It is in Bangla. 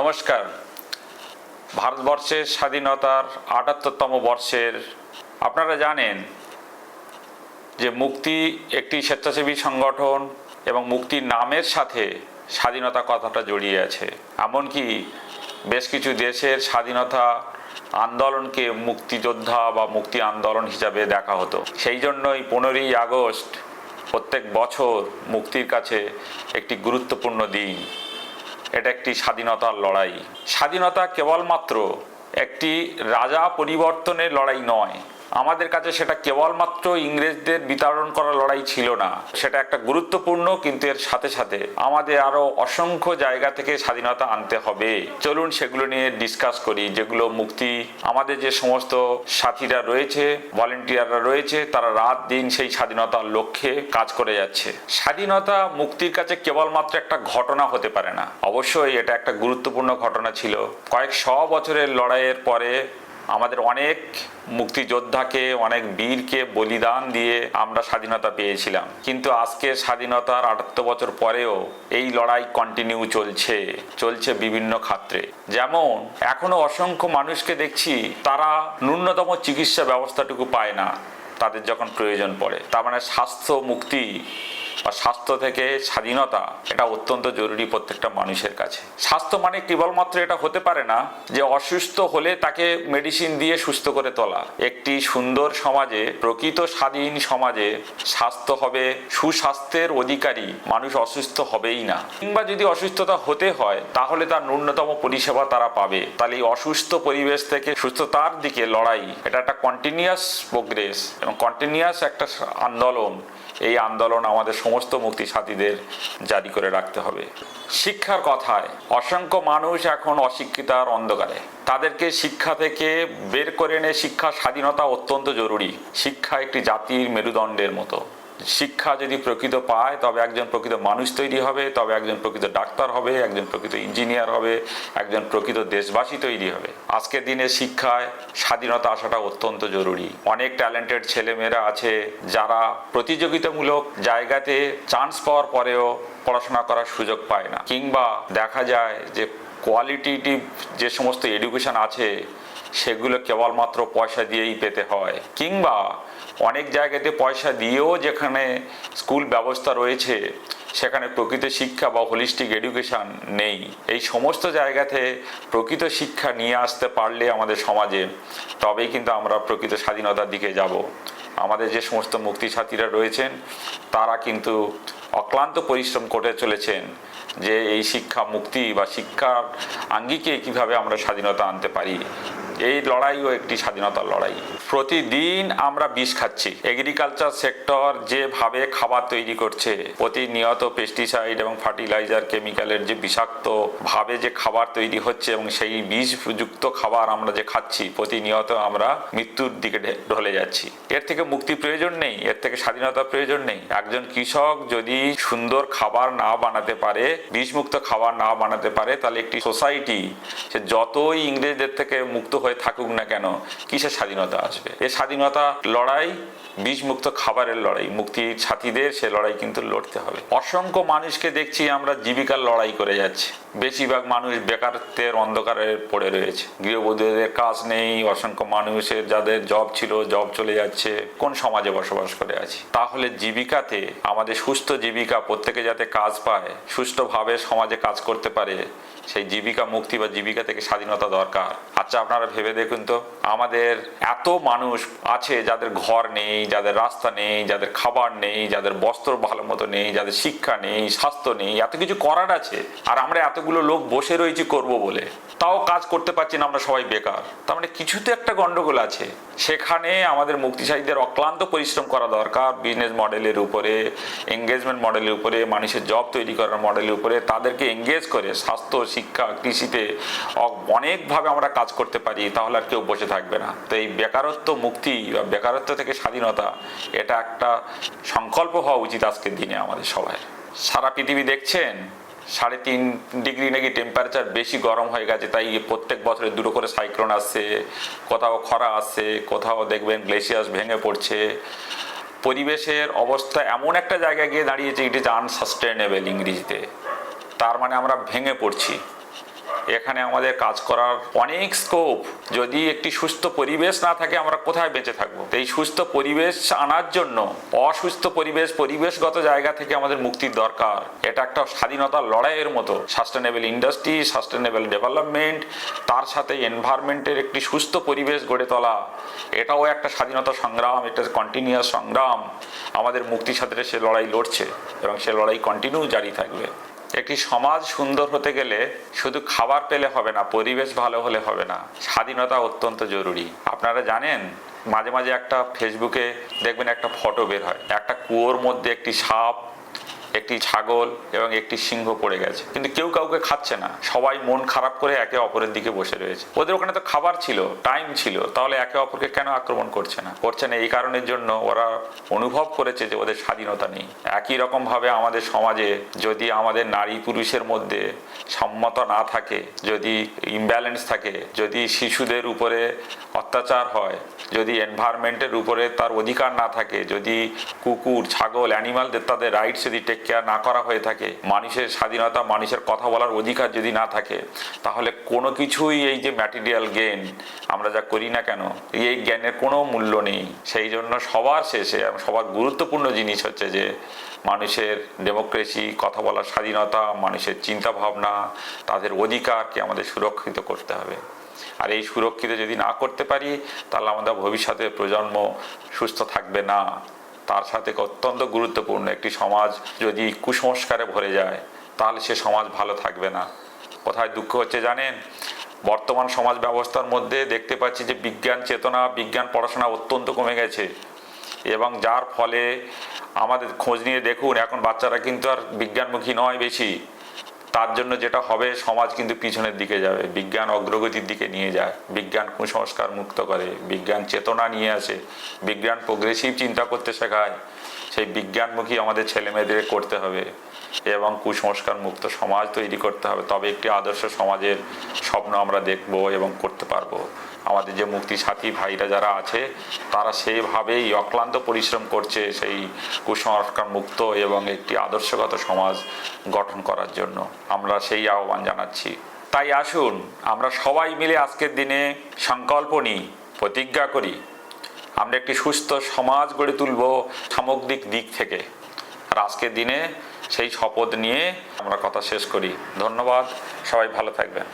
নমস্কার। ভারতবর্ষের স্বাধীনতার ৭৮তম বর্ষের আপনারা জানেন যে মুক্তি একটি স্বেচ্ছাসেবী সংগঠন এবং মুক্তির নামের সাথে স্বাধীনতা কথাটা জড়িয়ে আছে। এমনকি বেশ কিছু দেশের স্বাধীনতা আন্দোলনকে মুক্তিযোদ্ধা বা মুক্তি আন্দোলন হিসাবে দেখা হতো। সেই জন্যই 15ই আগস্ট প্রত্যেক বছর মুক্তির কাছে একটি গুরুত্বপূর্ণ দিন। এটা একটি স্বাধীনতার লড়াই। স্বাধীনতা কেবলমাত্র একটি রাজা পরিবর্তনের লড়াই নয়, আমাদের কাছে সেটা কেবলমাত্র ইংরেজদের বিতাড়ন করার লড়াই ছিল না। সেটা একটা গুরুত্বপূর্ণ, কিন্তু এর সাথে সাথে আমাদের আরো অসংখ্য জায়গা থেকে স্বাধীনতা আনতে হবে। চলুন সেগুলো নিয়ে ডিসকাস করি। যেগুলো মুক্তি, আমাদের যে সমস্ত সাথীরা রয়েছে, ভলেন্টিয়াররা রয়েছে, তারা রাত দিন সেই স্বাধীনতার লক্ষ্যে কাজ করে যাচ্ছে। স্বাধীনতা মুক্তির কাছে কেবলমাত্র একটা ঘটনা হতে পারে না। অবশ্যই এটা একটা গুরুত্বপূর্ণ ঘটনা ছিল। কয়েকশ বছরের লড়াইয়ের পরে আমাদের অনেক মুক্তিযোদ্ধাকে, অনেক বীরকে বলিদান দিয়ে আমরা স্বাধীনতা পেয়েছিলাম। কিন্তু আজকে স্বাধীনতার ৭৮ বছর পরেও এই লড়াই কন্টিনিউ চলছে বিভিন্ন ক্ষেত্রে। যেমন এখনো অসংখ্য মানুষকে দেখছি তারা ন্যূনতম চিকিৎসা ব্যবস্থাটুকু পায় না তাদের যখন প্রয়োজন পড়ে। তার মানে স্বাস্থ্য মুক্তি বা স্বাস্থ্য থেকে স্বাধীনতা এটা অত্যন্ত জরুরি প্রত্যেকটা মানুষের কাছে। স্বাস্থ্য মানে কেবলমাত্র এটা হতে পারে না যে অসুস্থ হলে তাকে মেডিসিন দিয়ে সুস্থ করে তোলা। একটি সুন্দর সমাজে, প্রকৃত স্বাধীন সমাজে স্বাস্থ্য হবে, সুস্বাস্থ্যের অধিকারী মানুষ অসুস্থ হবেই না। কিংবা যদি অসুস্থতা হতে হয় তাহলে তার ন্যূনতম পরিষেবা তারা পাবে। তাহলে এই অসুস্থ পরিবেশ থেকে সুস্থতার দিকে লড়াই, এটা একটা কন্টিনিউয়াস প্রোগ্রেস এবং কন্টিনিউয়াস একটা আন্দোলন। এই আন্দোলন আমাদের সমস্ত মুক্তি সাথীদের জারি করে রাখতে হবে। শিক্ষার কথায় অসংখ্য মানুষ এখন অশিক্ষিতার অন্ধকারে। তাদেরকে শিক্ষা থেকে বের করে এনে শিক্ষার স্বাধীনতা অত্যন্ত জরুরি। শিক্ষা একটি জাতির মেরুদণ্ডের মতো। শিক্ষা যদি প্রকৃত পায় তবে একজন প্রকৃত মানুষ তৈরি হবে, তবে একজন প্রকৃত ডাক্তার হবে, একজন প্রকৃত ইঞ্জিনিয়ার হবে, একজন প্রকৃত দেশবাসী তৈরি হবে। আজকের দিনে শিক্ষায় স্বাধীনতা আসাটা অত্যন্ত জরুরি। অনেক ট্যালেন্টেড ছেলেমেয়েরা আছে যারা প্রতিযোগিতামূলক জায়গাতে চান্স পাওয়ার পরেও পড়াশোনা করার সুযোগ পায় না, কিংবা দেখা যায় যে কোয়ালিটেটিভ যে সমস্ত এডুকেশন আছে সেগুলো কেবলমাত্র পয়সা দিয়েই পেতে হয়, কিংবা অনেক জায়গাতে পয়সা দিয়েও যেখানে স্কুল ব্যবস্থা রয়েছে সেখানে প্রকৃত শিক্ষা বা হোলিস্টিক এডুকেশন নেই। এই সমস্ত জায়গাতে প্রকৃত শিক্ষা নিয়ে আসতে পারলে আমাদের সমাজে, তবেই কিন্তু আমরা প্রকৃত স্বাধীনতার দিকে যাব। আমাদের যে সমস্ত মুক্তি সাথীরা রয়েছেন তারা কিন্তু অক্লান্ত পরিশ্রম করে চলেছেন যে এই শিক্ষা মুক্তি বা শিক্ষার আঙ্গিকে কিভাবে আমরা স্বাধীনতা আনতে পারি। এই লড়াইও একটি স্বাধীনতার লড়াই। প্রতিদিন আমরা বিষ খাচ্ছি। এগ্রিকালচার সেক্টর যেভাবে খাবার তৈরি করছে, প্রতিনিয়ত পেস্টিসাইড এবং ফার্টিলাইজার কেমিক্যালের যে বিষাক্ত ভাবে যে খাবার তৈরি হচ্ছে এবং সেই বিষযুক্ত খাবার আমরা যে খাচ্ছি, প্রতিনিয়ত আমরা মৃত্যুর দিকে ঢলে যাচ্ছি। এর থেকে মুক্তি প্রয়োজন নেই, এর থেকে স্বাধীনতা প্রয়োজন নেই। একজন কৃষক যদি সুন্দর খাবার না বানাতে পারে, বিষমুক্ত খাবার না বানাতে পারে, তাহলে একটি সোসাইটি সে যতই ইংরেজদের থেকে মুক্ত হয়ে থাকুক না কেন, কিসের স্বাধীনতা আসবে? এই স্বাধীনতা লড়াই বিষমুক্ত খাবারের লড়াই। মুক্তির সাথীদের সে লড়াই কিন্তু লড়তে হবে। অসংখ্য মানুষকে দেখছি আমরা জীবিকার লড়াই করে যাচ্ছি। বেশিরভাগ মানুষ বেকারত্বের অন্ধকারে পড়ে রয়েছে। গৃহবধূদের কাজ নেই। অসংখ্য মানুষের যাদের জব ছিল, জব চলে যাচ্ছে। কোন সমাজে বসবাস করে আছি? তাহলে জীবিকাতে আমাদের সুস্থ জীবিকা, প্রত্যেকে যাতে কাজ পায়, সুষ্ঠুভাবে সমাজে কাজ করতে পারে, সেই জীবিকা মুক্তি বা জীবিকা থেকে স্বাধীনতা দরকার। আচ্ছা, আপনারা ভেবে দেখুন তো, আমাদের এত মানুষ আছে যাদের ঘর নেই, যাদের রাস্তা নেই, যাদের খাবার নেই, যাদের বস্ত্র ভালো মতো নেই, যাদের শিক্ষা নেই, স্বাস্থ্য নেই, এত কিছু করার আছে, আর আমরা এতগুলো লোক বসে রয়েছি করব বলে, তাও কাজ করতে পারছি না, আমরা সবাই বেকার। তার মানে কিছু তো একটা গন্ডগোল আছে। সেখানে আমাদের মুক্তিশালীদের অক্লান্ত পরিশ্রম করা দরকার। বিজনেস মডেলের উপরে, এঙ্গেজমেন্ট মডেলের উপরে, মানুষের জব তৈরি করার মডেলের উপরে তাদেরকে এঙ্গেজ করে স্বাস্থ্য, শিক্ষা, কৃষিতে অনেকভাবে আমরা কাজ করতে পারি, তাহলে আর কেউ বসে থাকবে না। তো এই বেকারত্ব মুক্তি বা বেকারত্ব থেকে স্বাধীনতা, এটা একটা সংকল্প হওয়া উচিত আজকের দিনে আমাদের সবাই। সারা পৃথিবী দেখছেন 3.5 ডিগ্রি নাকি টেম্পারেচার বেশি গরম হয়ে গেছে। তাই প্রত্যেক বছরে 2টো করে সাইক্লোন আসছে, কোথাও খরা আসছে, কোথাও দেখবেন গ্লেশিয়াস ভেঙে পড়ছে। পরিবেশের অবস্থা এমন একটা জায়গায় গিয়ে দাঁড়িয়েছে, ইট ইজ আনসাস্টেনেবল ইংরেজিতে। তার মানে আমরা ভেঙে পড়ছি। এখানে আমাদের কাজ করার অনেক স্কোপ। যদি একটি সুস্থ পরিবেশ না থাকে আমরা কোথায় বেঁচে থাকবো? এই সুস্থ পরিবেশ আনার জন্য অসুস্থ পরিবেশগত জায়গা থেকে আমাদের মুক্তির দরকার। এটা একটা স্বাধীনতার লড়াইয়ের মতো। সাস্টেনেবল ইন্ডাস্ট্রি, সাস্টেনেবল ডেভেলপমেন্ট, তার সাথে এনভায়রনমেন্টের একটি সুস্থ পরিবেশ গড়ে তোলা, এটাও একটা স্বাধীনতা সংগ্রাম, এটা কন্টিনিউয়াস সংগ্রাম। আমাদের মুক্তির সাথে সে লড়াই লড়ছে এবং সে লড়াই কন্টিনিউ জারি থাকবে। একটি সমাজ সুন্দর হতে গেলে শুধু খাবার পেলে হবে না, পরিবেশ ভালো হলে হবে না, স্বাধীনতা অত্যন্ত জরুরি। আপনারা জানেন, মাঝে মাঝে একটা ফেসবুকে দেখবেন একটা ফটো বের হয়, একটা কুয়োর মধ্যে একটি সাপ, একটি ছাগল এবং একটি সিংহ পড়ে গেছে, কিন্তু কেউ কাউকে খাচ্ছে না। সবাই মন খারাপ করে একে অপরের দিকে বসে রয়েছে। ওদের ওখানে তো খাবার ছিল, টাইম ছিল, তাহলে একে অপরকে কেন আক্রমণ করছে না? এই কারণের জন্য ওরা অনুভব করেছে যে ওদের স্বাধীনতা নেই। একই রকম ভাবে আমাদের সমাজে যদি আমাদের নারী পুরুষের মধ্যে সম্মতা না থাকে, যদি ইমব্যালেন্স থাকে, যদি শিশুদের উপরে অত্যাচার হয়, যদি এনভায়রনমেন্টের উপরে তার অধিকার না থাকে, যদি কুকুর, ছাগল, অ্যানিমালদের তাদের রাইটস যদি টেক কেয়ার না করা হয়ে থাকে, মানুষের স্বাধীনতা, মানুষের কথা বলার অধিকার যদি না থাকে, তাহলে কোনো কিছুই, এই যে ম্যাটেরিয়াল গেইন আমরা যা করি না কেন, এই জ্ঞানের কোনো মূল্য নেই। সেই জন্য সবার শেষে সবার গুরুত্বপূর্ণ জিনিস হচ্ছে যে মানুষের ডেমোক্রেসি, কথা বলার স্বাধীনতা, মানুষের চিন্তা ভাবনা, তাদের অধিকারকে আমাদের সুরক্ষিত করতে হবে। আর এই সুরক্ষিত যদি না করতে পারি, তাহলে আমাদের ভবিষ্যতের প্রজন্ম সুস্থ থাকবে না। তার সাথে অত্যন্ত গুরুত্বপূর্ণ, একটি সমাজ যদি কুসংস্কারে ভরে যায়, তাহলে সে সমাজ ভালো থাকবে না। কোথায় দুঃখ হচ্ছে জানেন? বর্তমান সমাজ ব্যবস্থার মধ্যে দেখতে পাচ্ছি যে বিজ্ঞান চেতনা, বিজ্ঞান পড়াশোনা অত্যন্ত কমে গেছে, এবং যার ফলে আমাদের খোঁজ নিয়ে দেখুন, এখন বাচ্চারা কিন্তু আর বিজ্ঞানমুখী নয় বেশি। তার জন্য যেটা হবে, সমাজ কিন্তু পিছনের দিকে যাবে। বিজ্ঞান অগ্রগতির দিকে নিয়ে যায়, বিজ্ঞান কুসংস্কার মুক্ত করে, বিজ্ঞান চেতনা নিয়ে আসে, বিজ্ঞান প্রোগ্রেসিভ চিন্তা করতে শেখায়। সেই বিজ্ঞানমুখী আমাদের ছেলে মেয়েদের করতে হবে এবং কুসংস্কার মুক্ত সমাজ তৈরি করতে হবে। তবে একটি আদর্শ সমাজের স্বপ্ন আমরা দেখব এবং করতে পারবো। আমাদের যে মুক্তি সাথী ভাইরা যারা আছে, তারা সেইভাবেই অক্লান্ত পরিশ্রম করছে সেই কুসংস্কার মুক্ত এবং একটি আদর্শগত সমাজ গঠন করার জন্য। আমরা সেই আহ্বান জানাচ্ছি। তাই আসুন আমরা সবাই মিলে আজকের দিনে সংকল্প নিই, প্রতিজ্ঞা করি, আমরা একটি সুস্থ সমাজ গড়ে তুলব সামগ্রিক দিক থেকে। আর আজকের দিনে সেই শপথ নিয়ে আমরা কথা শেষ করি। ধন্যবাদ, সবাই ভালো থাকবেন।